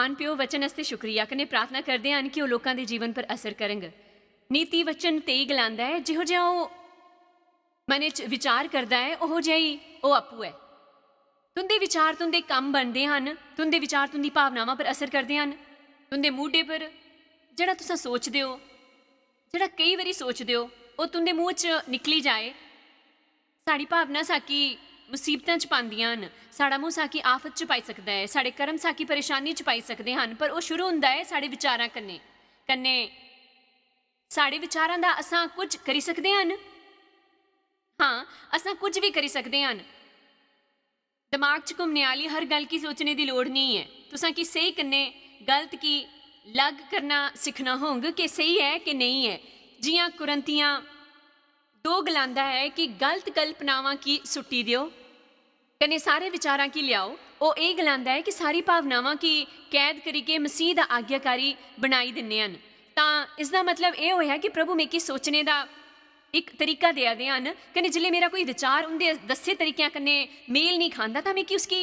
महान प्यो वचन वास्ते शुक्रिया कने प्रार्थना करते हैं कि वह लोगों के जीवन पर असर करनगे। नीति वचन तेई गलांदा है जिहो जिहा वो मन च विचार करता है उहो जिहा ही वह आपू है। तुंदे विचार तुंदे काम बनते हैं, तुंदे विचार तुंदी भावनावां पर असर करते हैं। तुंदे मूडे पर जिहड़ा तुसां सोचदे हो, जिहड़ा कई बारी सोचदे हो, वो तुंदे मूँह च निकली जाए। साड़ी भावना साकी मुसीबतां च पांदियां हन, साड़ा मूँह साकी आफत च पाई सकता है, साढ़े कर्म साकी परेशानी च पाई सकते हैं। पर वो शुरू हुंदा है साढ़े विचारां कन्नै। कन्नै साढ़े विचारां दा असां कुछ करी सकते हैं। हाँ, असां कुछ भी करी सकते हैं। दिमाग च घूमने वाली हर गल की सोचने की लोड़ नहीं है। तुसां की सही कन्नै गलत की लग करना सीखना होंगे कि सही है कि नहीं है। जियां कुरंतियां 2 गलांदा है कि गलत कल्पनावां की सुट्टी दियो कने सारे विचारां की लियाओ। वो ये गलांदा है कि सारी भावनावां की कैद करी के मसीह दा आज्ञाकारी बनाई दिन्ने हन। तां इसदा मतलब ये होया कि प्रभु मिगी सोचने दा एक तरीका दिया दे हन कने जिल्ले मेरा कोई विचार उनके दस्से तरीकों कन्नै मेल नहीं खाता तां मिगी उसकी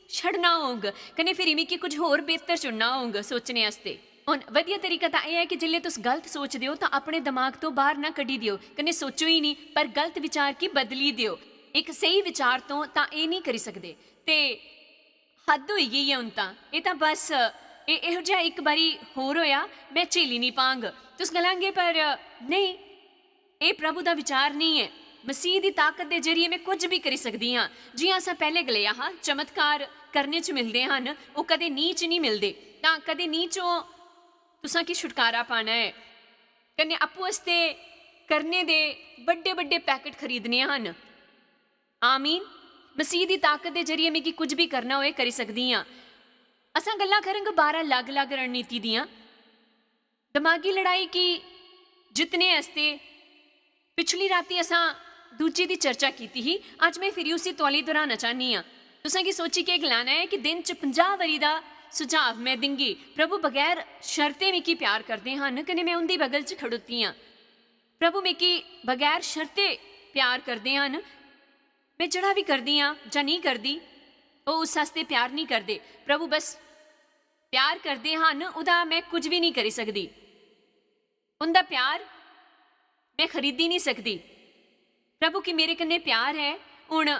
छड़ना होग कने फिर मिगी कुछ होर बेहतर चुनना होग सोचने आस्ते। हुण वधिया तरीका तां यह है कि जिल्ले तुस गलत सोचदे हो तां अपने दिमाग तो बाहर ना कड्ढी दिओ कने सोचो ही नहीं, पर गलत विचार की बदली दिओ। एक सही विचार तो तां ये नहीं करी सकदे ते हद होई गई है। हुण तां ये तां बस इहो जिहा एक बारी होर होया मैं झेली नहीं पांग। तुस गलांगे पर नहीं, ये प्रभु का विचार नहीं है। मसीह की ताकत के जरिए मैं कुछ भी करी सकती हाँ। जियां असां पहले गलिया हाँ, चमत्कार करने च मिलते हैं, वो कदे नीच नहीं मिलते। तां कदे नीचों तुसां की छुटकारा पाना है कन्नै आपू वास्ते करने दे बड़े बड़े पैकेट खरीदने हैं। आमीन। मसीह की ताकत के जरिए मिगी कुछ भी करना होए करी सकती हाँ। असां गल्लां करांगे 12 अलग अलग रणनीति दियां। दिमागी लड़ाई की जितने आस्ते पिछली राती असां दूजे की चर्चा की ही। अज मैं फिर उसी तौली दोहराना चाहनी हाँ। तुसां की सोची के गलाना है कि दिन च 50 वारी का सुझाव मैं देंगी। प्रभु बगैर शर्तें मिगी प्यार करते हैं कने मैं उनकी बगल च खड़ोती हाँ। प्रभु मिगी बगैर शर्तें प्यार करते हैं। मैं जड़ा भी करती हाँ जां नहीं करती वो उस वास्ते प्यार नहीं करते। प्रभु बस प्यार करते हैं, उदा मैं कुछ भी नहीं करी सकती। उनका प्यार मैं खरीदी नहीं सकती। प्रभु की मेरे कन्ने प्यार है। हुण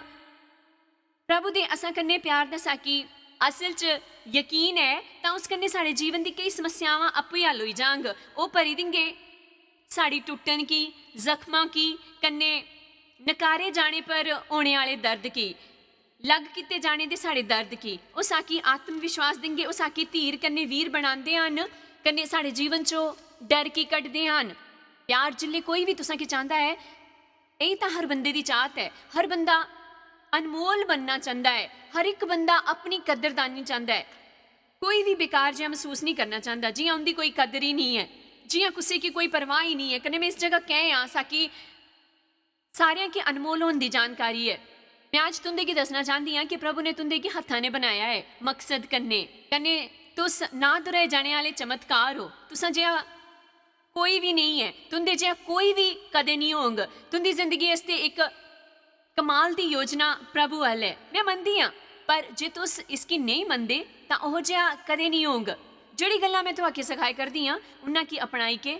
प्रभु दे असां कन्ने प्यार दा साकी असल च यकीन है तो उस कन्ने साढ़े जीवन की कई समस्यावां आपे हल हो जांग। वो भरी देंगे साड़ी टुटन की, जख्मां की, कन्ने नकारे जाने पर होने वाले दर्द की, लग किते जाने दे साढ़े दर्द की। वो साकी आत्मविश्वास देंगे, वो साकी धीर कन्ने वीर बनाते हैं, कन्ने साढ़े जीवन चो डर की कढ़ते हैं। प्यार जिल्ले कोई भी तुसां की चाहता है, यही तो हर बंदे की चाहत है। हर बंदा अनमोल बनना चाहता है, हर एक बंदा अपनी कदरदानी चाहता है। कोई भी बेकार जिहा महसूस नहीं करना चाहता, जियां उनकी कोई कदर ही नहीं है, जियां किसी की कोई परवाह ही नहीं है। कने मैं इस जगह कह आ साकी सारियां की अनमोल होने की जानकारी है। मैं आज तुंदे की दसना चाहती हाँ कि प्रभु ने तुंदे की हत्थां ने बनाया है मकसद कन्ने। कन्ने तुस ना दुराए जाने वाले चमत्कार हो। तुसां जिहा कोई भी नहीं है, तुंदे जिहा कोई भी कदे नहीं होंग। तुंदी जिंदगी आस्ते एक कमाल की योजना प्रभु वाल है, मैं मनदी हाँ। पर जे तुस इसकी नहीं मनदे तां ओहो जिहा कदे नहीं होंग। जिहड़ी गल्लां मैं तुहाके सिखाए करदी हाँ उन्हां की अपनाई के,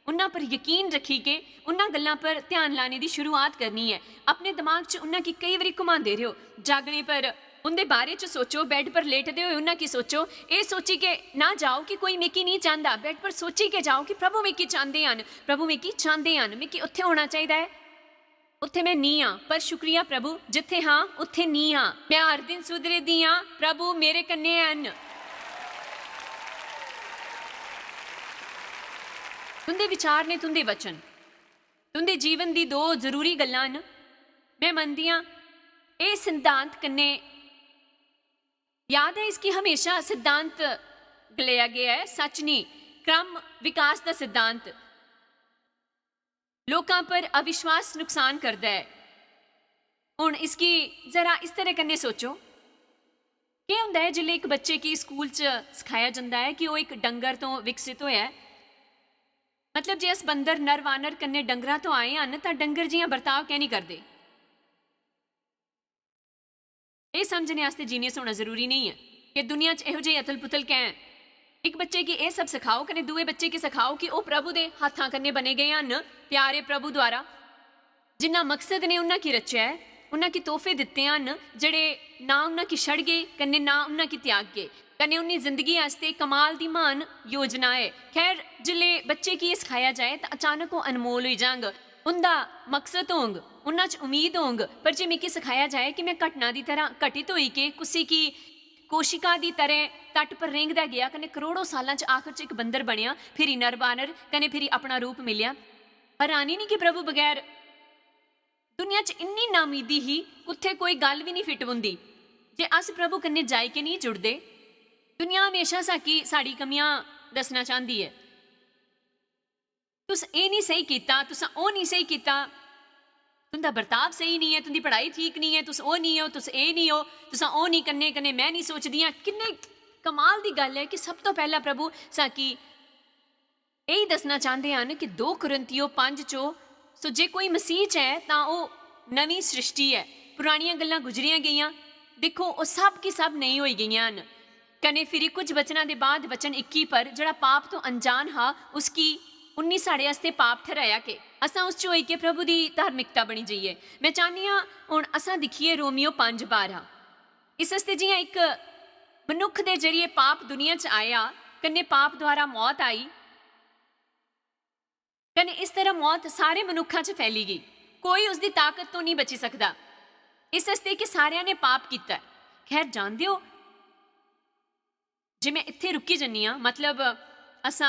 उन्हां पर यकीन रखी के, उन्हां गल्लां पर ध्यान लाने की शुरुआत करनी है। अपने दिमाग च उन्हां की कई बारी घुमाते रहो। जागने पर उनके बारे च सोचो, बेड पर लेटते हुए उन्हां की सोचो। ये सोची के ना जाओ कि कोई मिकी नहीं चाहता, बेड पर सोची के जाओ कि प्रभु मिकी चाहते हैं, प्रभु मिकी चाहते हैं, मिकी उत्थे होना चाहिए है, उत्थे मैं नहीं हाँ। पर शुक्रिया प्रभु, जिथे हाँ उत्थे नहीं हाँ। मैं हर दिन सुधरे दी हाँ, प्रभु मेरे कन्ने हन। तुंदे विचार ने तुंदे वचन, तुंदे जीवन की 2 जरूरी गल्लां न। मैं मनदी हाँ ये सिद्धांत कन्ने याद है, इसकी हमेशा सिद्धांत गलिया गया है, सच नहीं, क्रम विकास का सिद्धांत। लोकां पर अविश्वास नुकसान करता है। हुण इसकी जरा इस तरह कन्ने सोचो, क्या हुंदा है जिल्ले एक बच्चे की स्कूल च सिखाया जाता है कि वह एक डंगर तो विकसित होया है। मतलब जे अस बंदर नर वानर कन्ने डंगरां तो आए हैं तो डंगर जियां बर्ताव क्या नहीं करते। ये समझने वास्ते जीनियस होना जरूरी नहीं है कि दुनिया च इहो जिही अतल पुतल कैं एक बच्चे की ये सब सिखाओ कने दूए बच्चे की सिखाओ कि वो प्रभु के हाथां कन्ने बने गए हैं, प्यारे प्रभु द्वारा जिन्ना मकसद ने उन्ना की रचा है, उन्ना की तोहफे दिते हैं जड़े ना उन्ना की छड़ गए कन्ने ना उन्ना की त्याग गए, कन्ने उन्नी जिंदगी आस्ते कमाल दी मान योजना है। खैर जिले बच्चे की ये सिखाया जाए तो अचानक वो अनमोल हो जांग, उनका मकसद होंग, उन्ना च उम्मीद होंग। पर जे मिकी सिखाया जाए कि मैं घटना की तरह घटित होई के कुसी की कोशिका की तरह तट पर रेंगदा गया कने करोड़ों सालों च आखिर च एक बंदर बनया, फिर नर बानर कने फिर अपना रूप मिलिया। हैरानी नहीं कि प्रभु बगैर दुनिया च इन्नी नाउमीदी ही उत्थे कोई गल भी नहीं फिट होंदी जे अस प्रभु कन्ने जाई के नहीं जुड़दे। दुनिया हमेशा साड़ी कमियां दसना चाहती है, तुस ये नहीं सही किया, तुसा ओ नहीं सही किया, तुंदा बर्ताव सही नहीं है, तुंदी पढ़ाई ठीक नहीं है, तुस ओ नहीं हो, तुस ए नहीं हो, तुसा ओ नहीं करने कन्ने मैं नहीं सोचदी हाँ। किन्ने कमाल दी गल है कि सब तो पहला प्रभु साकी यही दसना चाहते हैं कि 2 कुरिन्थियों 5 चो सो जे कोई मसीह च है तो वह नवी सृष्टि है, पुरानियां गल्लां गुजरियां गईयां, देखो वो सब की सब नहीं होई गईयां न। कने फिर कुछ वचना के बाद वचन 21 पर जड़ा पाप तो अनजान हा उसकी 19 साढ़े आस्ते पाप ठहराया के असा उस चो होई के प्रभु की धार्मिकता बनी जाइए। मैं चाहनी हाँ हुण असा दिखिए रोमियो 5:12, इस आस्ते जियां एक मनुख के जरिए पाप दुनिया च आया कन्ने पाप द्वारा मौत आई, कने इस तरह मौत सारे मनुखा च फैली गई, कोई उसकी ताकत तो नहीं बची सकता, इस आस्ते कि सारिया ने पाप किया। खैर जानते हो जे मैं इत्थे रुकी जन्नी हाँ, मतलब असा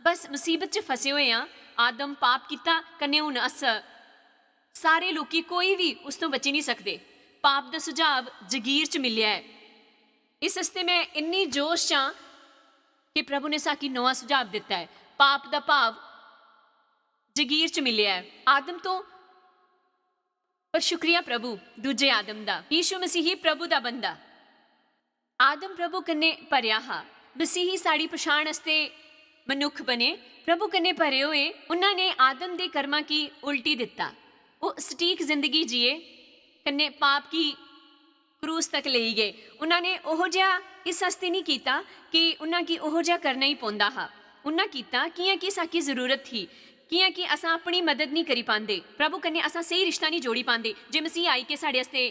बस मुसीबत च फसे हुए हाँ। आदम पाप किया कन्ने हुण अस सारे लोग कोई भी उस तो बची नहीं सकते, पाप का सुझाव जगीर च मिलिया है। इस आस्ते मैं इन्नी जोश च हाँ कि प्रभु ने साकी नवा सुझाव दिता है, पाप का भाव जगीर च मिलिया है आदम तो, पर शुक्रिया प्रभु दूजे आदम दा, यीशु मसीही प्रभु दा बंदा। आदम प्रभु कन्ने भरिया हा, मसीही साड़ी पछाण आस्ते मनुख बने, प्रभु कन्ने भरे हुए उन्होंने आदम दे कर्मा की उल्टी दिता, वो सटीक जिंदगी जिए कन्ने पाप की क्रूस तक ले गए। उन्होंने ओहो जिहा इस आस्ते नहीं किया कि उन्हें की ओहो जिहा करना ही पौंदा हा, उन्हें किया कियां कि साकी जरूरत थी, कियां कि असा अपनी मदद नहीं करी पाते, प्रभु कन्ने असा सही रिश्ता नहीं जोड़ी पाते। जे मसीह आई के साढ़े आस्ते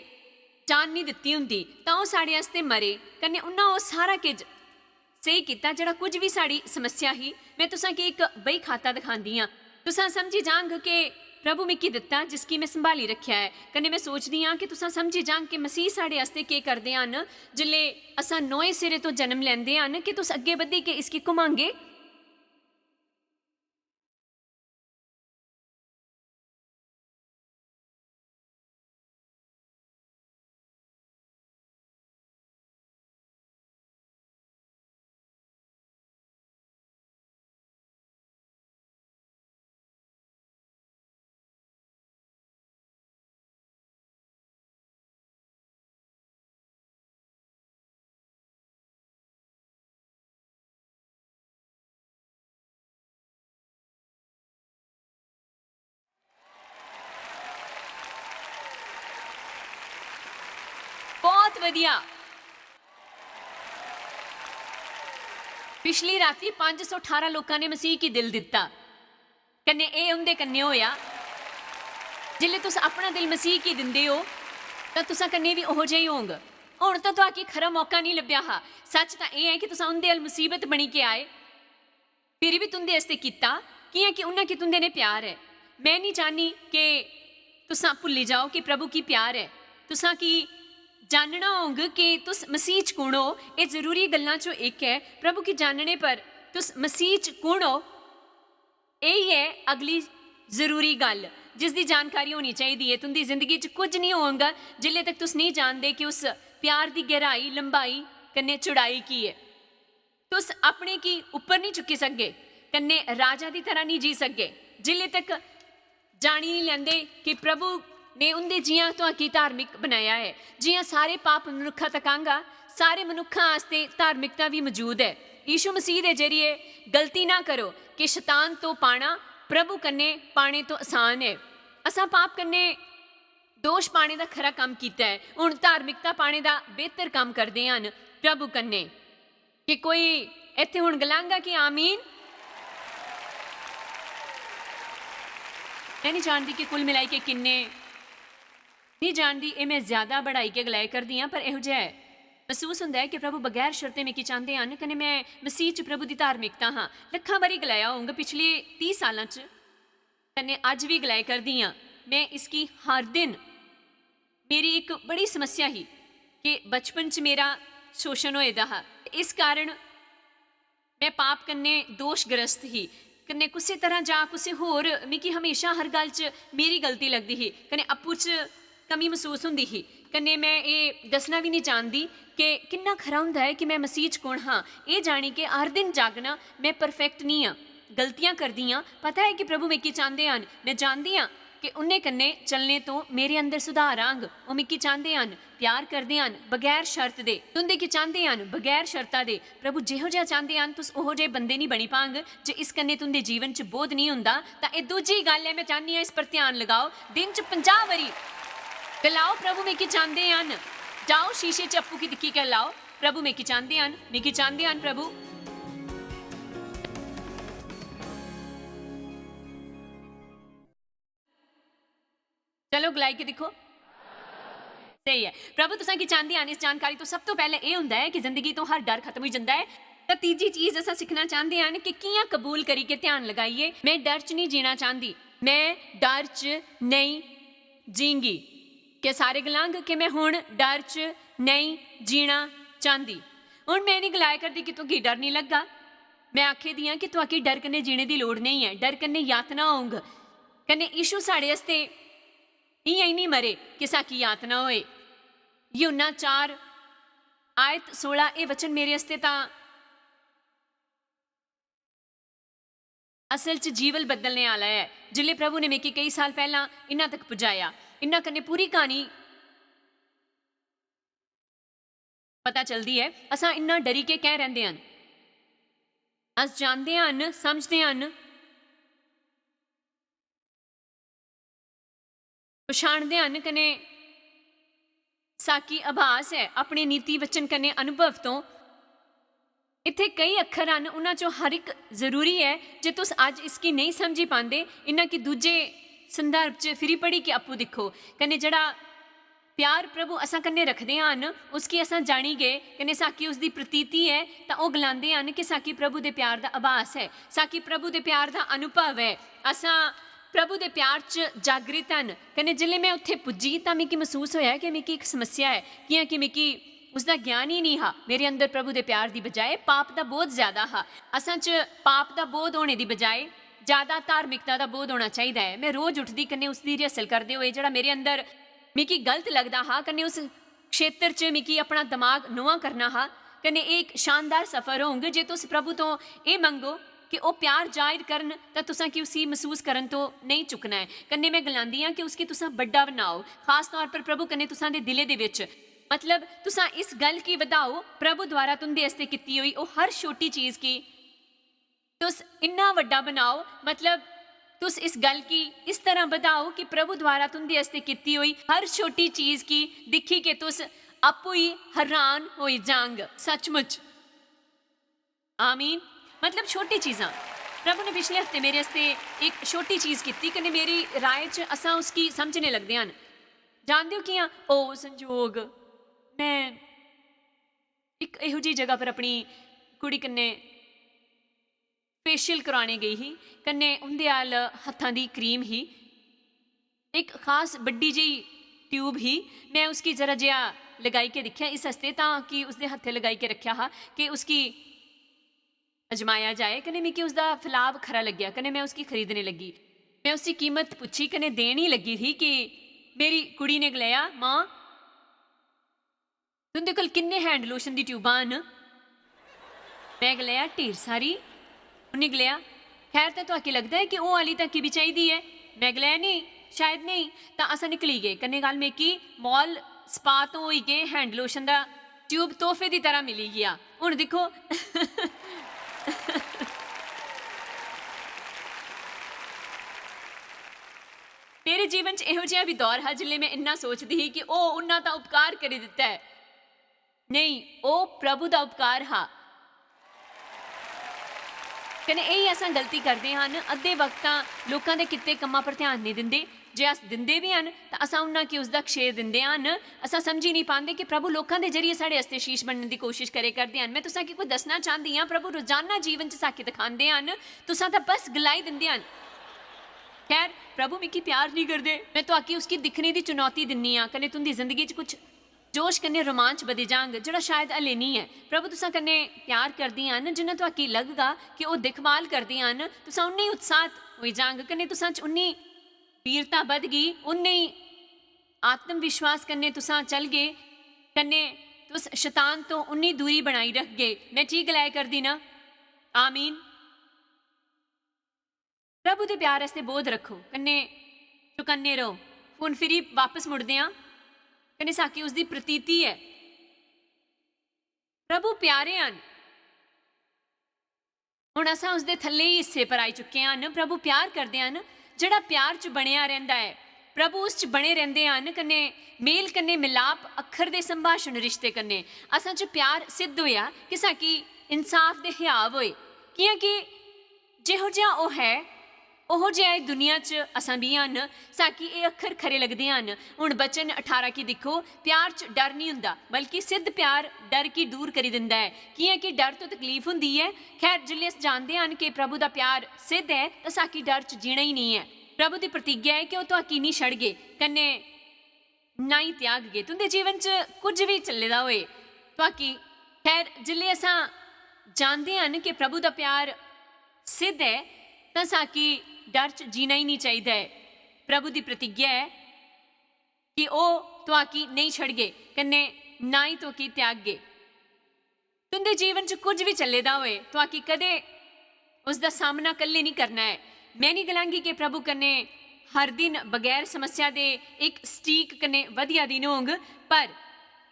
जान नहीं दिती हुंदी तां ओह साढ़े आस्ते मरे कन्ने उन्हें वो सारा किज सही किया जड़ा कुछ भी साड़ी समस्या ही। मैं तुसा की एक बही खाता दिखाती हाँ, तुसा समझी जांग के प्रभु मिकी दिता जिसकी मैं संभाली रखा है, कन्ने मैं सोचती हाँ कि तुसा समझी जांग कि मसीह साढ़े आस्ते के करते हैं जिले असा नोए सिरे तो जन्म लेंदे हैं कि तुस अगे बधी के इसकी घुमांगे। बहुत वधिया। पिछली राती 518 लोगों ने मसीह की दिल दिता, कन्ने ए उनदे कन्ने होया। जिल्ले तुस अपना दिल मसीह की दिंदे हो तो तुसा कन्ने भी ओहो जिहा ही होंग। हुण तो तुहाकी खरा मौका नहीं लभ्या हा, सच तो यह है कि तुसा उनदे अल मुसीबत बनी के आए, फिर भी तुंदे आस्ते कीता कियां कि उन्हें कि तुंदे ने प्यार है। मैं नहीं चाहनी कि तुसा भुल्ली जाओ कि प्रभु की प्यार है, तुसा की जानना होंग कि तुस मसीह च कुण हो। ये जरूरी गल्लां चों एक है, प्रभु की जानने पर तुस मसीह च कुण हो, यही है अगली जरूरी गल जिसकी जानकारी होनी चाहिए है। तुंदी जिंदगी च कुछ नहीं होगा जिले तक तुस नहीं जानते कि उस प्यार की गहराई लंबाई कन्ने चौड़ाई की है। तुस अपने की उपर नहीं चुकी सकते, कन्ने राजा की तरह नहीं जी सकते जिले तक जानी नहीं लेंदे कि प्रभु ने उनके जियां तो की धार्मिक बनाया है। जियां सारे पाप मनुखा तक आंगा, सारे मनुखा आस्ते धार्मिकता भी मौजूद है। यीशु मसीह के जरिए गलती ना करो कि शैतान तो पाना प्रभु कन्ने पाने तो आसान है। असा पाप कन्ने दोष पाने का खरा काम किया है, हुण धार्मिकता पाने का बेहतर काम करते हैं प्रभु कन्ने। कि कोई ਇੱਥੇ ਹੁਣ ਗਲਾਂਗਾ ਕਿ ਆਮੀਨ। मैं नहीं जानती कि कुल मिलाई के किन्ने, नहीं जानती ये मैं ज़्यादा बढ़ाई के गलाए करती हाँ, पर इहो जिहा महसूस होंदा है कि प्रभु बगैर शर्तें में की चाहते हैं। कने मैं मसीह च प्रभु की धार्मिकता हाँ लखां बारी गलाया होऊंगा पिछले 30 सालों च, कने अज भी गलाए करती हाँ। मैं इसकी हर दिन, मेरी एक बड़ी समस्या ही कि बचपन च मेरा शोषण होए दा हा, इस कारण मैं पाप कन्ने दोषग्रस्त ही, कन्ने किसी तरह जा किसी होर मिगी हमेशा हर गल च मेरी गलती लगती ही, कन्ने अप्पू च कमी महसूस होंदी ही। कन्ने मैं ये दसना भी नहीं चाहती कि कितना खरा हुंदा है कि मैं मसीह च कौन हाँ, ये जानी कि हर दिन जागना मैं परफेक्ट नहीं हाँ, गलतियां करदी हाँ। पता है कि प्रभु मिगी चाहते हैं, मैं जानती हाँ कि उन्हें कन्ने चलने तो मेरे अंदर सुधार आंग। वो मिगी चाहते हैं, प्यार करते हैं बगैर शर्त दे, तुंदे की चाहते हैं बगैर शर्ता दे। प्रभु जिहो जिहा चाहते हैं तुस ओहो जे बंदे नहीं बनी पांग जे इस कन्ने तुंदे जीवन च बोध नहीं हुंदा। तां ये दूजी गल है, मैं चाहनी हाँ इस पर ध्यान लगाओ। दिन च 50 वारी गलाओ प्रभु मिगी चाहते हैं, जाओ शीशे च अप्पू की दिक्खी के लाओ, प्रभु मिगी चाहते हैं, मिगी चाहते हैं प्रभु। चलो गलाई के दिखो, सही है। प्रभु तुसां की चाहते हैं इस जानकारी तो सब तो पहले ये होंदा है कि जिंदगी तो हर डर खत्म हो जाता है। तो तीजी चीज असां सीखना चाहते हैं कि कियां कबूल करी के ध्यान लगाइए। मैं डर च नहीं जीना चाहती, मैं डर च नहीं जींगी। कि सारे गलांग कि मैं हुण डर च नहीं जीना चाहती। हुण मैं नहीं गलाया करती कि तुकी डर नहीं लगा, मैं आखे दी कि तुकी डर कन्ने जीने की लोड़ नहीं है, डर कन्ने यातना होंग। कन्ने यीशु साढ़े वास्ते इं नहीं मरे कि साकी यातना होए। यूहन्ना 4 आयत 16 ये वचन मेरे वास्ते तां असल च जीवन बदलने वाला है। जिले प्रभु ने मिगी कई साल पहला इन्हां तक पुजाया, इन्हां कन्ने पूरी कहानी पता चलती है। असां इन्ना डरी के कह रहिंदे हन, अस जानते हैं समझते हैं पछाणदे हन, कने साकी आभास है अपने नीति वचन कने अनुभव तो। इत्थे कई अखर हैं, उन्हां चों हर एक जरूरी है। जे तुस अज इसकी नहीं समझी पाते, इन्हां की दूजे संदर्भ च फिरी पढ़ी के अप्पू दिखो। कने जड़ा प्यार प्रभु असां कन्ने रखदे हैं उसकी असां जानी गए, कने साकी उसकी प्रतीति है, तो वह गलांदे हैं कि साकी प्रभु दे प्यार दा आभास है, साकी प्रभु दे प्यार दा अनुभव है। असां प्रभु दे प्यार च जागृत हैं। कने जिले मैं उत्थे पुजी तो मिगी महसूस होया कि मिगी एक समस्या है, कियां कि मिगी उसका ज्ञान ही नहीं हा। मेरे अंदर प्रभु दे प्यार की बजाय पाप का बोध ज़्यादा हा। असां च पाप का बोध होने की बजाय ज़्यादा धार्मिकता का बोध होना चाहिए है। मैं रोज़ उठती कन्ने उसकी रिहर्सल करते हुए जड़ा मेरे अंदर मिगी गलत लगता हा, कन्ने उस क्षेत्र च मिगी अपना दिमाग नुआ करना हा। कन्ने एक शानदार सफ़र होंगे जे तुस प्रभु तो ये मंगो कि वह प्यार जाहिर करन, तो तुसां कि उसी महसूस करन तो नहीं चुकना है। कन्ने मैं गलांदी हाँ कि उसकी तुसां बड्डा बनाओ, खास तौर पर प्रभु कन्ने तुसां दे दिले दे विच, मतलब तुसां इस गल की वधाओ प्रभु द्वारा तुंदे आस्ते कीती हुई वो हर छोटी चीज़ की तुस इन्ना वड्डा बनाओ। मतलब तुस इस गल की इस तरह वधाओ कि प्रभु द्वारा तुंदे आस्ते कीती हुई हर छोटी चीज़ की दिखी के तुस आपू ही हैरान हो जांग। सचमुच आमीन। मतलब छोटी चीज़ां प्रभु ने पिछले हफ्ते मेरे वास्ते एक छोटी चीज़ की, कने मेरी राय च असां उसकी समझने लगदे हन। जानदे हो कियां? ओ संजोग मैं एक इहो जी जगह पर अपनी कुड़ी कन्ने फेशियल करवाने गई ही, कन्ने उंदे आल हत्थां दी क्रीम ही, एक खास बड्डी जी ट्यूब ही। मैं उसकी जरा जिहा लगाई के दिखा इस हस्ते ताकि उसके हत्थे लगाई के रखा हा कि उसकी अजमाया जाए। कने मिगी उसका फैलाव खरा लग्या, कने मैं उसकी खरीदने लगी। मैं उसकी कीमत पूछी, कने देन ही लगी थी कि मेरी कुड़ी ने गलाया, माँ तुंदे कोल किन्ने हैंड लोशन की ट्यूबां न? मैं गलाया ढेर सारी। उन्हें गलाया खैर तो तुहाकी लगता है कि वह वाली तकी भी चाहिए है? मैं गलाया नहीं, शायद नहीं। तो असां निकली गए। कन्ने गल मिगी मॉल स्पा तो होई गए, हैंड लोशन का ट्यूब तोहफे की तरह मिली गया। हुण देखो मेरे जीवन च इहो जिहा भी दौर है जिले मैं इन्ना सोचती ही कि ओ उन्ना ता उपकार करी दिता है। नहीं, ओ प्रभु का उपकार हा। कने यही असां गलती करते हैं। अद्धे वक्त तां लोकां दे किते कम्मां पर ध्यान नहीं दिंदे, जे अस दिंदे भी हैं तो असां उन्हां की उसका क्षे दिंदे हैं। असां समझी नहीं पाते कि प्रभु लोकां दे जरिए साढ़े आस्ते शीश बनने की कोशिश करे करते हैं। मैं तुसां की कोई दसना चाहती हाँ, प्रभु रोजाना जीवन च साकी दिखाते हैं, तुसां तां बस गलाई दिंदे हैं। खैर प्रभु मिकी प्यार नहीं करते, मैं तो आकी उसकी दिखने की चुनौती दिन्नी हाँ, कने तुंदी जिंदगी च कुछ जोश कन्ने रोमांच बधी जांग जोड़ा शायद हले नहीं है। प्रभु तुसां कन्ने प्यार करदी हैं, जिन्ना तो आकी लगगा कि वो दिखभाल करदी हैं, तुसां उन्नी ही उत्साहित हो जांग, कन्ने तुसां च उन्नी वीरता बध गई, उन्ने ही आत्मविश्वास कन्ने तुसां चल गए, कन्ने तुस शैतान तो उन्नी दूरी बनाई रख गए। मैं ठीक गलाया करदी ना? आमीन। प्रभु के प्यार आस्ते बोध रखो, कन्ने चुकन्ने रहो। हुण फिरी वापस मुड़दे आं, कन्ने साकी उसकी प्रतीति है। प्रभु प्यारे हैं, हुण असां उसदे थल्ले ही हिस्से पर आई चुके हैं। प्रभु प्यार करदे हैं, जिहड़ा प्यार च बणिया रहिंदा है, प्रभु उस च बणे रहिंदे हैं, कन्ने मेल कन्ने मिलाप अखर दे संभाषण रिश्ते कन्ने असां च प्यार सिद्ध होया कि साकी इंसाफ दे हियाव होए। कियां कि जिहो जिहा ओह है ओहो जिहा इह दुनिया च असां भी हैं, साकी ये अखर खरे लगदे हैं। हुण बचन 18 की देखो, प्यार च डर नहीं हुंदा, बल्कि सिद्ध प्यार डर की दूर करी दिंदा है। कियां कि डर तो तकलीफ हुंदी है। खैर जिल्ले अस जानते हैं कि प्रभु का प्यार सिद्ध है, तो साकी डर च जीना ही नहीं है। प्रभु की प्रतिज्ञा है कि वह तुहाकी नहीं छड़ गए, कन्ने ना ही त्याग गए। तुंदे जीवन च कुछ भी चले दा होए तुहाकी। खैर जिल्ले असां जानते हैं कि प्रभु का प्यार सिद्ध है, तो साकी डर च जीना ही नहीं चाहिए है। प्रभु की प्रतिज्ञा है कि वह तुहाकी नहीं छड़ गए, कन्ने ना ही तुहाकी त्याग गए। तुंदे जीवन च कुछ भी चले दा होए तुहाकी कदे उसका सामना कल्ले नहीं करना है। मैं नहीं गलांगी कि प्रभु कन्ने हर दिन बगैर समस्या दे एक स्टीक कन्ने वधिया दिन होंग, पर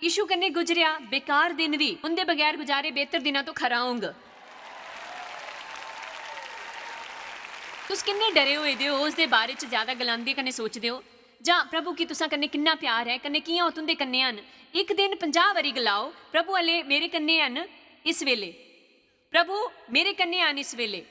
यीशु कन्ने गुजरिया बेकार दिन भी उनके बगैर गुजारे बेहतर दिनों तो खरा होंग। तुस किन्ने डरे हुए दे हो, उसके बारे च ज्यादा गलांदे कन्ने सोचदे हो, जां प्रभु की तुसां कन्ने किन्ना प्यार है, कन्ने कियां तुंदे कन्ने हन। एक दिन 50 वारी गलाओ, प्रभु हले मेरे कन्ने हन इस वेले, प्रभु मेरे कन्ने हन इस वेले।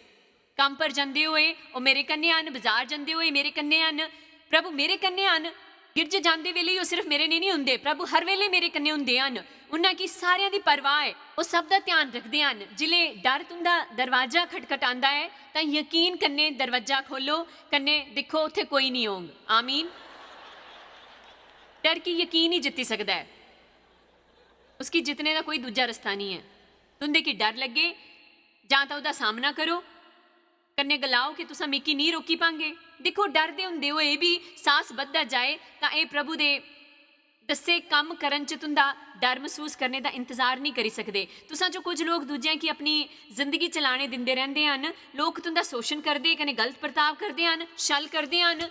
काम पर जांदे होए ओ मेरे कन्ने हन, बाजार जांदे होए मेरे कन्ने हन, प्रभु मेरे कन्ने हन। गिरजे जांदे वेले ही सिर्फ मेरे नहीं हुंदे, प्रभु हर वेले मेरे कन्ने हुंदे हन। उन्हां की सारियां दी परवाह है, वो सब दा ध्यान रखदे हन। जिले डर तुंदा दरवाजा खटखटांदा है तां यकीन कन्ने दरवाजा खोलो, कन्ने देखो उत्थे कोई नहीं होंग। आमीन। डर की यकीन ही जित्ती सकदा है, उसकी जितने का कोई दूजा रस्ता नहीं है। तुंदे की डर लगे जां तां उहदा सामना करो, कन्ने गलाओ कि तुसां मिकी नहीं रोकी पांगे। देखो डरदे हुंदे होए भी साहस बधदा जाए तां ये प्रभु दे दस्से काम करन च तुंदा डर महसूस करने का इंतजार नहीं करी सकते। तुसां जो कुछ लोग दूजियां की अपनी जिंदगी चलाने दिंदे रहंदे हन, लोग तुंदा शोषण करदे कने गलत बर्ताव करदे हन, छल करदे हन,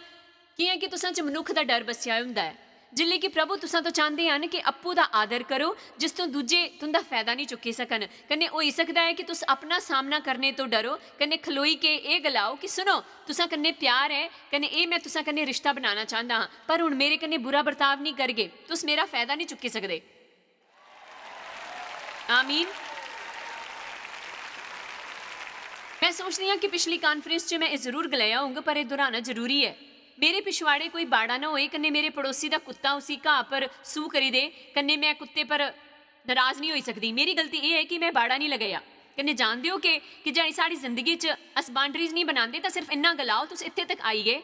कियां कि तुसां च मनुख दा डर बसिया हुंदा है। जिले कि प्रभु तुसां तो चाहते हैं कि अप्पू दा आदर करो, जिस तो दूजे तुंदा फायदा नहीं चुकी सकन। कन्ने हो सकता है कि तुस अपना सामना करने तो डरो, कन्ने खलोई के ये गलाओ कि सुनो तुसां कन्ने प्यार है, कन्ने ये मैं तुसां कन्ने रिश्ता बनाना चाहता हाँ, पर हुण मेरे कन्ने बुरा बर्ताव नहीं करगे, तुस मेरा फायदा नहीं चुकी सकते। आमीन। मैं सोचती हाँ कि पिछली कॉन्फ्रेंस च मैं ये जरूर गलाया होंगे, पर यह दोहराना जरूरी है। मेरे पिछवाड़े कोई बाड़ा ना होए, कन्ने मेरे पड़ोसी का कुत्ता उसी घाह पर सू करी दे, कन्ने मैं कुत्ते पर नाराज नहीं हो सकती। मेरी गलती यह है कि मैं बाड़ा नहीं लगाया। कन्ने जानते हो कि जानी साड़ी जिंदगी च अस बाउंड्रीज नहीं बनाते, तो सिर्फ इन्ना गलाओ तुस इत्थे तक आई गए,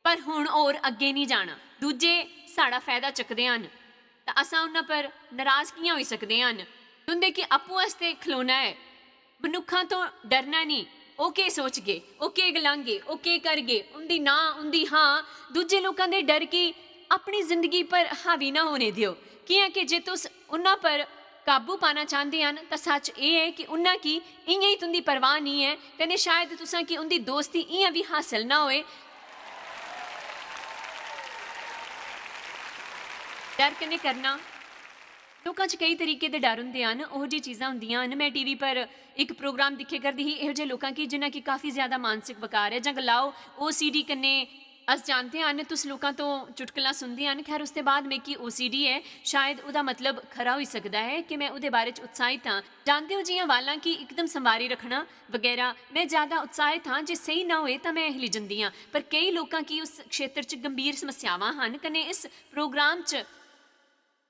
पर हुण और अगे नहीं जाना। दूजे साड़ा फायदा चुकते हैं, तो असां उन्हां पर नाराज कियां हो सकते हैं। तुंदे कि अप्पू वास्ते खलोना है, मनुखा तो डरना नहीं। ਉਹ ਕੀ सोच गए, ਉਹ ਕੀ गलांगे, ਉਹ ਕੀ करगे, उनकी ना उनकी हाँ, दूजे लोगों के डर की अपनी जिंदगी पर हावी ना होने दियो। कियां कि जे तुस उन्हां पर काबू पाना चाहते हैं, तो सच ये है कि उन्हां की इयां ही तुंदी परवाह नहीं है, कने शायद तुसां की उनकी दोस्ती इयां भी हासिल ना होए। डर कने करना लोगों च कई तरीके के डर होंगे हैं, वो जी चीज़ां होंदियां हैं। मैं टीवी पर एक प्रोग्राम दिखे करती ही, इहो जे लोगों की जिन्हां की काफ़ी ज़्यादा मानसिक वकार है, जां गलाओ OCD कन्ने अस जानते हैं तुस लोगों तो चुटकला सुनते हैं। खैर उसके बाद में कि OCD है, शायद उसका मतलब खरा हो सकता है कि मैं उसदे बारे च उत्साहित हाँ। जानते हो जियां वालां की एकदम संवारी रखना वगैरह, मैं ज़्यादा उत्साहित हाँ। जे सही ना होए तो मैं हिली जंदी हाँ। पर कई लोगों की उस क्षेत्र च गंभीर समस्यावां हैं। कने इस प्रोग्राम च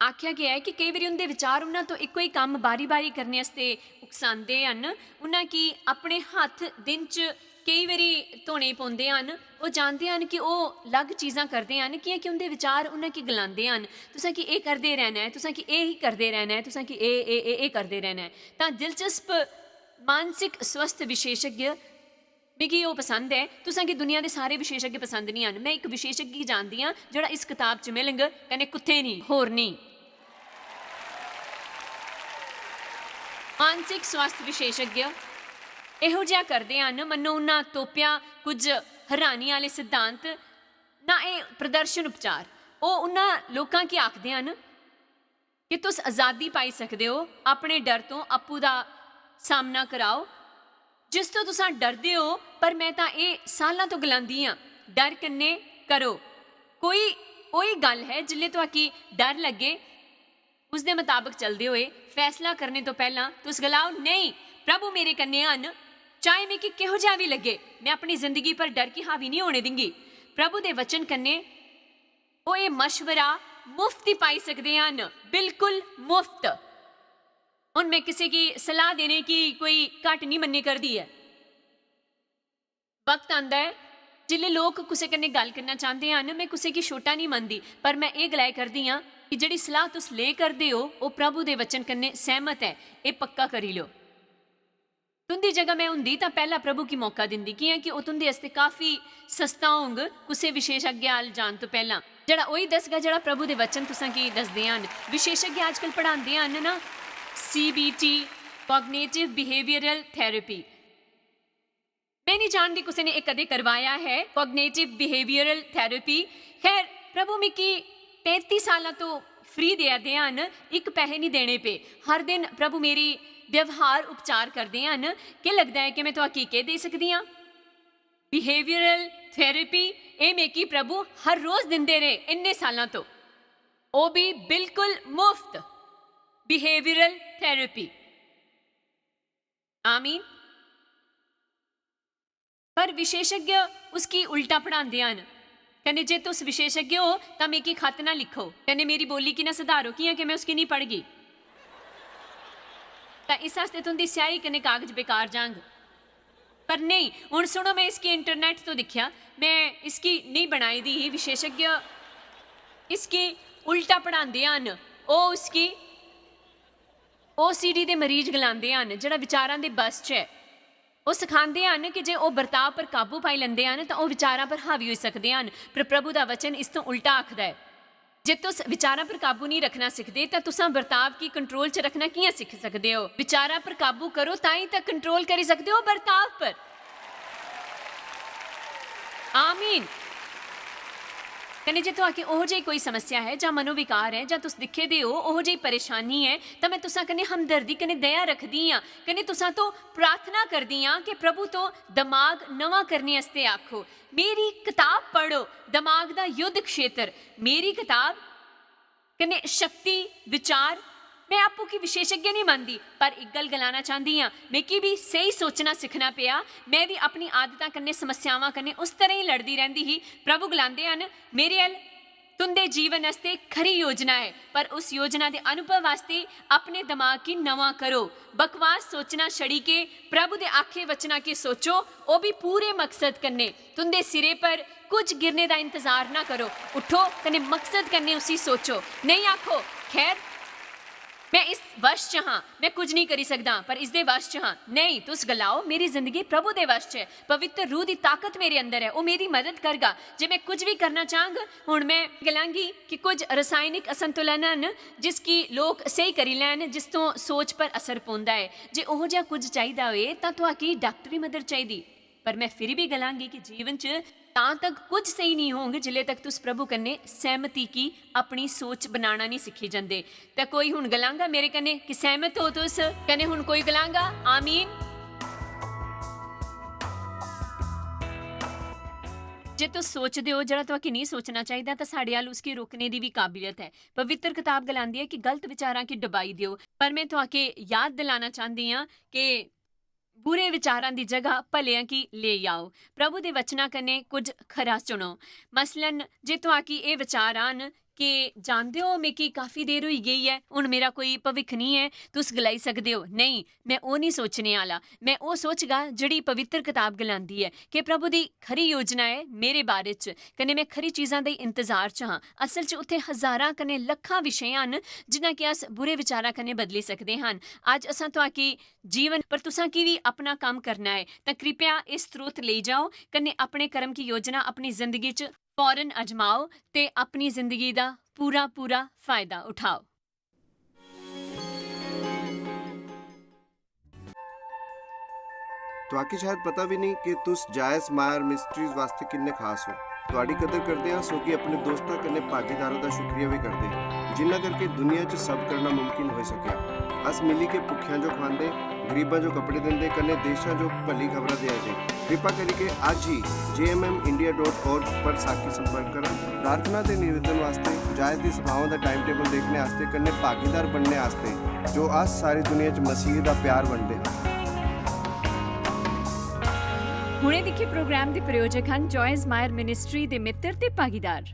आख्या गया है कि कई बार उनके विचार उन्होंने तो एको ही काम बारी बारी करने वास्ते उकसाते हैं। उन्हें कि अपने हथ दिन च कई बारी धोने पाते हैं। वो जानते हैं कि वो अलग चीज़ां करते हैं कि उनके विचार उन्हें कि गलाते हैं तुसा कि ये करते रहना है, तुसा कि ये ही करते रहना है, तुसा कि ये करते रहना है। तो दिलचस्प मानसिक स्वस्थ विशेषज्ञ मिगी वो पसंद है। तुसा कि दुनिया के सारे विशेषज्ञ पसंद नहीं हैं। मैं एक विशेषज्ञ जानती हाँ जोड़ा इस किताब च मिलंग, कहने कुत्ते नहीं होर नहीं। मानसिक स्वास्थ्य विशेषज्ञ ਇਹੋ ਜਿਹਾ ਕਰਦੇ ਹਨ ਮਨੋ ਉਹਨਾਂ ਤੋਪਿਆ ਕੁਝ ਹੈਰਾਨੀ ਵਾਲੇ ਸਿਧਾਂਤ ਨਾ ਇਹ ਪ੍ਰਦਰਸ਼ਨ ਉਪਚਾਰ। ਉਹ ਉਹਨਾਂ ਲੋਕਾਂ ਕੀ ਆਖਦੇ ਹਨ ਕਿ ਤੁਸੀਂ ਆਜ਼ਾਦੀ ਪਾਈ ਸਕਦੇ ਹੋ ਆਪਣੇ ਡਰ ਤੋਂ, ਆਪੂ ਦਾ ਸਾਹਮਣਾ ਕਰਾਓ ਜਿਸ ਤੋਂ ਤੁਸੀਂ ਡਰਦੇ ਹੋ। ਪਰ ਮੈਂ ਤਾਂ ਇਹ ਸਾਲਾਂ ਤੋਂ ਗਲਾਂਦੀ ਹਾਂ ਡਰ ਕੰਨੇ ਕਰੋ। ਕੋਈ ਉਹੀ ਗੱਲ ਹੈ ਜਿੱਲੇ ਤੁਹਾਡੀ ਡਰ ਲੱਗੇ ਉਸ ਦੇ ਮੁਤਾਬਕ ਚੱਲਦੇ ਹੋਏ ਫੈਸਲਾ ਕਰਨੇ ਤੋਂ ਪਹਿਲਾਂ ਤੁਸੀਂ ਗਲਾਓ ਨਹੀਂ प्रभु मेरे कन्ने हन, चाहे मैं कि किहो जिहा भी लगे मैं अपनी जिंदगी पर डर की हावी नहीं होने देंगी। प्रभु दे वचन कन्ने वो ये मशवरा मुफ्त ही पाई सकते हैं, बिल्कुल मुफ्त। हुण मैं किसी की सलाह देने की कोई घट नहीं मन्नी करदी है। वक्त आंदा है जिल्ले लोग किसी कन्ने गल करना चाहते हैं, मैं किसी की छोटा नहीं मनदी, पर मैं ये गलाए करदी हाँ कि जिहड़ी सलाह तुस ले करदे हो वो प्रभु दे वचन कन्ने सहमत है, ये पक्का करी लो। तुंदी जगह मैं हुंदी तां पहला प्रभु की मौका दिंदी कि वो तुंदे वास्ते काफ़ी सस्ता होंग किसी विशेषज्ञ अल जाण तो पहला, जिहड़ा वही दसगा जिहड़ा प्रभु दे वचन तुसां की दसदे हन। विशेषज्ञ आजकल पढ़ाते हैं ना CBT, कॉग्निटिव बिहेवियरल थेरेपी। मैं नहीं जानती किसी ने एक कदे करवाया है कॉग्निटिव बिहेवियरल थेरेपी। खैर प्रभु मिकी 35 साल तो फ्री दे हैं, एक पैसे नहीं देने पे। हर दिन प्रभु मेरी व्यवहार उपचार करते हैं कि लगता है कि मैं तो के दे सकती हाँ। बिहेवियरल थेरेपी ये मेकी प्रभु हर रोज़ दिंदे रहे इन्ने सालों तो, वो भी बिल्कुल मुफ्त बिहेवियरल थेरेपी। आमीन। पर विशेषज्ञ उसकी उल्टा पढ़ाते हैं। कहने जे तुस विशेषज्ञ हो तो मेकी खत ना लिखो, कहने मेरी बोली की ना सुधारो कि मैं उसकी नहीं पढ़ गई। तो इस वास्ते तुंदी स्याही कने कागज बेकार जांग। पर नहीं, हुण सुनो, मैं इसकी इंटरनेट तो दिखा, मैं इसकी नहीं बनाई दी ही। विशेषज्ञ इसकी उल्टा पढ़ाते हैं। वो उसकी OCD के मरीज गलाते हैं जिहड़ा विचारां दे बस च है। वो सिखाते हैं कि जे वो बर्ताव पर काबू पाई लेंदे हैं तो वो विचारां पर हावी हो सकते हैं। पर प्रभु का वचन इस तो उल्टा आखदा है, जे तुस विचारां पर काबू नहीं रखना सीखते तो तुसां बर्ताव की कंट्रोल च रखना कियां सीख सकते हो। विचारां पर काबू करो ताई तक कंट्रोल करी सकते हो बर्ताव पर। आमीन। कहने जे तो आके ओहो जी कोई समस्या है जां मनोविकार है जां तुस दिखे दे हो ओहो जी परेशानी है तो मैं तुसा कने हमदर्दी कने दया रखदी हाँ। कने तुसा तो प्रार्थना करदी हाँ कि प्रभु तो दिमाग नवा करने वास्ते आखो। मेरी किताब पढ़ो, दिमाग दा युद्ध क्षेत्र, मेरी किताब कने शक्ति विचार। मैं आपू की विशेषज्ञ नहीं मानती, पर एक गल गलाना चाहती हाँ, मैं की भी सही सोचना सीखना पिया। मैं भी अपनी आदतां कन्ने समस्यावां कन्ने उस तरह ही लड़ती रहती ही। प्रभु गलांदे हैं मेरे अल तुंदे जीवन वास्ते खरी योजना है, पर उस योजना के अनुभव वास्ते अपने दिमाग की नवा करो। बकवास सोचना छड़ी के प्रभु दे आखे वचना के सोचो, वो भी पूरे मकसद कन्ने। तुंदे सिरे पर कुछ गिरने का इंतजार ना करो, उठो कने मकसद कन्ने उसी सोचो। नहीं आखो खैर मैं इस वश च हाँ, मैं कुछ नहीं करी सकदा, पर इस दे वश च हाँ। नहीं, तुस गलाओ मेरी जिंदगी प्रभु दे वश च है। पवित्र रूह की ताकत मेरे अंदर है, वो मेरी मदद करगा। जे मैं कुछ भी करना चाहंग, हुण मैं गलांगी कि कुछ रसायनिक असंतुलन हैं जिसकी लोग सही करी लैन, जिस तो सोच पर असर पौंदा है। जे ओहो जिहा कुछ चाहिदा होए तां तुहाकी डॉक्टरी मदद चाहिदी। पर मैं फिर भी गलांगी कि जीवन च तां तक कुछ सही नहीं होंगे जिले तक तुस प्रभु कन्ने सहमति की अपनी सोच बनाना नहीं सीखी जाते। तो कोई हुण गलांगा मेरे कन्ने कि सहमत हो तुस, कन्ने हुण कोई गलांगा आमीन। ਜੇ ਤੁਸੀਂ ਸੋਚਦੇ ਹੋ ਜਿਹੜਾ ਤੁਹਾਨੂੰ ਨਹੀਂ ਸੋਚਣਾ ਚਾਹੀਦਾ ਤਾਂ ਸਾਡੇ ਵੱਲ ਉਸकी ਰੋਕਣੇ ਦੀ ਵੀ ਕਾਬਲੀਅਤ ਹੈ। ਪਵਿੱਤਰ ਕਿਤਾਬ ਗਲਾਂਦੀ ਹੈ ਕਿ ਗਲਤ ਵਿਚਾਰਾਂ ਕੀ ਡਬਾਈ ਦਿਓ, ਪਰ ਮੈਂ ਤੁਹਾਨੂੰ ਯਾਦ ਦਿਲਾਣਾ ਚਾਹੁੰਦੀ ਹਾਂ ਕਿ ਬੁਰੇ ਵਿਚਾਰਾਂ ਦੀ ਜਗ੍ਹਾ ਭਲਿਆਂ ਕੀ ਲੈ ਆਓ। ਪ੍ਰਭੂ ਦੇ ਵਚਨਾਂ ਕਨੇ ਕੁਝ ਖਰਾ ਚੁਣੋ। ਮਸਲਨ ਜੇ ਤੁਹਾਨੂੰ ਇਹ ਵਿਚਾਰ ਆਣ ਕਿ ਜਾਣਦੇ ਹੋ ਮੈਂ ਕਿ ਕਾਫੀ ਦੇਰ ਹੋਈ ਗਈ ਹੈ, ਹੁਣ ਮੇਰਾ ਕੋਈ ਭਵਿੱਖ ਨਹੀਂ ਹੈ, ਤੁਸੀਂ ਗਲਾਈ ਸਕਦੇ ਹੋ। ਨਹੀਂ, ਮੈਂ ਉਹ ਨਹੀਂ ਸੋਚਣੇ ਵਾਲਾ। ਮੈਂ ਉਹ ਸੋਚਗਾ ਜਿਹੜੀ ਪਵਿੱਤਰ ਕਿਤਾਬ ਗਲਾਂਦੀ ਹੈ ਕਿ ਪ੍ਰਭੂ ਦੀ ਖਰੀ ਯੋਜਨਾ ਹੈ ਮੇਰੇ ਬਾਰੇ 'ਚ, ਕਨੇ ਮੈਂ ਖਰੀ ਚੀਜ਼ਾਂ ਦੇ ਇੰਤਜ਼ਾਰ 'ਚ ਹਾਂ। ਅਸਲ 'ਚ ਉੱਥੇ ਹਜ਼ਾਰਾਂ ਕਨੇ ਲੱਖਾਂ ਵਿਸ਼ੇ ਹਨ ਜਿਨ੍ਹਾਂ ਕਿ ਅਸ ਬੁਰੇ ਵਿਚਾਰਾਂ ਕਨੇ ਬਦਲੀ ਸਕਦੇ ਹਨ। ਅੱਜ ਅਸਾਂ ਤੁਹਾਡੀ ਜੀਵਨ ਪਰ ਤੁਸਾਂ ਕੀ ਵੀ ਆਪਣਾ ਕੰਮ ਕਰਨਾ ਹੈ ਤਾਂ ਕਿਰਪਿਆ ਇਸ ਸਰੋਤ ਲਈ ਜਾਓ ਕਨੇ ਆਪਣੇ ਕਰਮ ਕੀ ਯੋਜਨਾ ਆਪਣੀ ਜ਼ਿੰਦਗੀ 'ਚ ਫੌਰਨ ਅਜਮਾਓ ਤੇ ਆਪਣੀ ਜ਼ਿੰਦਗੀ ਦਾ ਪੂਰਾ ਫਾਇਦਾ ਉਠਾਓ। ਤੁਹਾਡੀ ਸ਼ਾਇਦ ਪਤਾ ਵੀ ਨਹੀਂ ਕਿ ਤੁਸ ਜਾਇਜ਼ ਮਾਇਰ ਮਿਸਟਰੀਜ਼ ਵਾਸਤੇ ਕਿੰਨੇ ਖਾਸ ਹੋ। ਤੁਹਾਡੀ ਕਦਰ ਕਰਦੇ ਹਾਂ ਸੋ ਕਿ ਆਪਣੇ ਦੋਸਤਾਂ ਕਨੇ ਭਾਗੀਦਾਰਾਂ ਦਾ ਸ਼ੁਕਰੀਆ ਵੀ ਕਰਦੇ ਹਾਂ ਜਿਨ੍ਹਾਂ ਕਰਕੇ ਦੁਨੀਆ 'ਚ ਸਭ ਕਰਨਾ ਮੁਮਕਿਨ ਹੋ ਸਕਿਆ। ਅਸ ਮਿਲੀ ਕੇ ਭੁੱਖਿਆਂ ਜੋ ਖਾਂਦੇ, ਗਰੀਬਾਂ ਜੋ ਕੱਪੜੇ ਦਿੰਦੇ, ਕਨੇ ਦੇਸ਼ਾਂ ਜੋ ਭਲੀ ਖਬਰਾਂ ਦੇ ਆਏ। ਕਿਰਪਾ ਕਰਕੇ ਅੱਜ ਹੀ jmmindia.org पर साखी संपर्क करा। प्रार्थना के निवेदन वास्ते, जायज दी सभाओं का टाइम टेबल देखने वास्ते, कन्ने भागीदार बनने वास्ते जो आज सारी दुनिया च मसीह का प्यार बनते हैं। ਹੁਣੇ ਦੇਖੇ ਪ੍ਰੋਗਰਾਮ ਦੇ ਪ੍ਰਯੋਜਕ ਹਨ ਜੋਇਸ ਮਾਇਰ ਮਿਨਿਸਟਰੀ ਦੇ ਮਿੱਤਰ ਤੇ ਭਾਗੀਦਾਰ।